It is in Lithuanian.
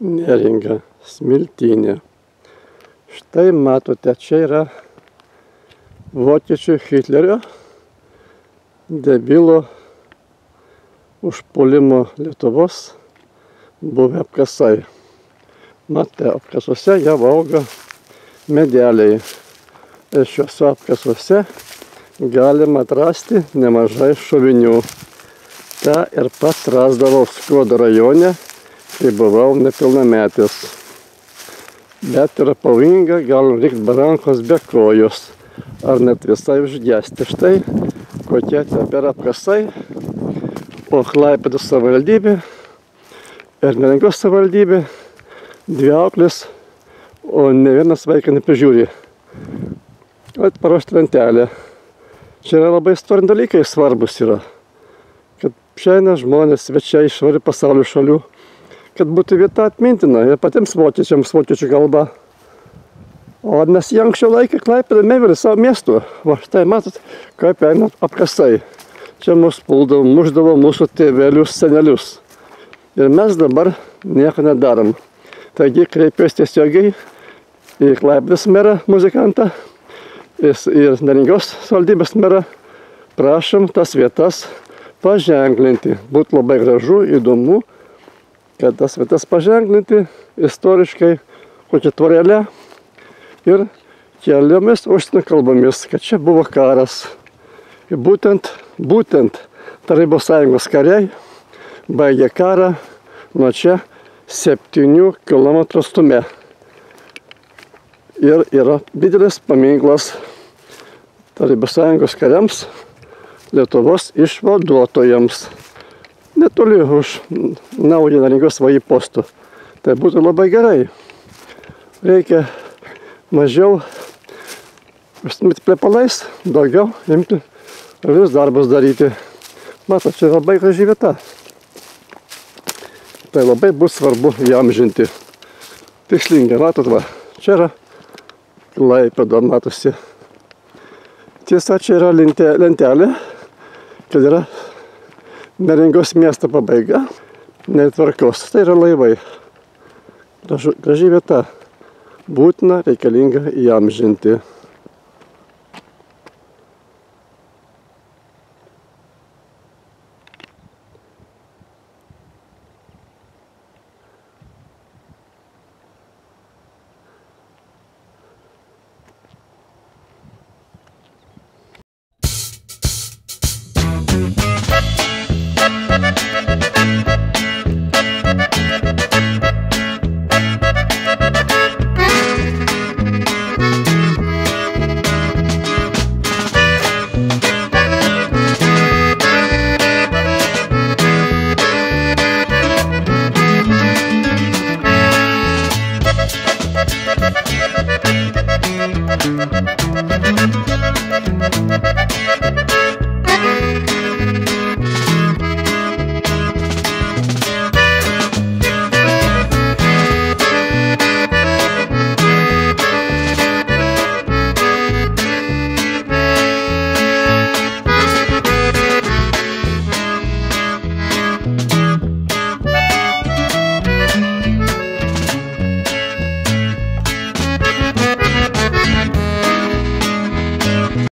Neringa, Smiltynė. Štai matote, čia yra vokiečių Hitlerio debilo užpuolimo Lietuvos buvę apkasai. Matote, apkasuose jau auga medeliai. Ir šiuose apkasuose galima atrasti nemažai šovinių. Ta ir pats rasdavau Skuodo rajone, kai buvau nepilnametis. Bet yra pavojinga, gal likt be rankos, be kojos, ar net visai užgesti. Štai kokie tebėra apkasai, o Klaipėdos savivaldybė ir Neringos savivaldybė, dvi auklės, o ne vienas vaiką neprižiūri. Vat paruošti lentelę. Čia yra labai istoriniai dalykai svarbus yra, kad šiandien žmonės, svečiai iš įvairių pasaulio šalių, kad būtų vieta atmintina ir patiems vokiečiams vokiečių kalba. O mes į anksčiau laiką Klaipėdą mėgėlį savo miestu. Va, štai matot, kaip eina apkasai. Čia mus puldavo, muždavo mūsų tėvelius, senelius. Ir mes dabar nieko nedarom. Taigi kreipiuosi tiesiogiai į Klaipėdos merą, muzikantą, ir Neringos savivaldybės merą. Prašom tas vietas paženklinti. Būtų labai gražu, įdomu, kad tas vietas paženklinti istoriškai kokią tvorelę ir keliomis užsienio kalbomis, kad čia buvo karas. Ir būtent Tarybų Sąjungos kariai baigė karą nuo čia 7 kilometrų atstume. Ir yra didelis paminklas Tarybų Sąjungos kariams, Lietuvos išvaduotojams. Netoli už naują Neringos VI postų. Tai būtų labai gerai. Reikia mažiau užsiimti plepalais, daugiau imti vis darbus daryti. Matot, čia labai graži vieta. Tai labai bus svarbu įamžinti. Tikslingai, matot, va, čia yra Klaipėda, matosi. Tiesa, čia yra lentelė, kad yra Neringos miesto pabaiga, netvarkos. Tai yra laivai. Graži vieta. Būtina, reikalinga įamžinti.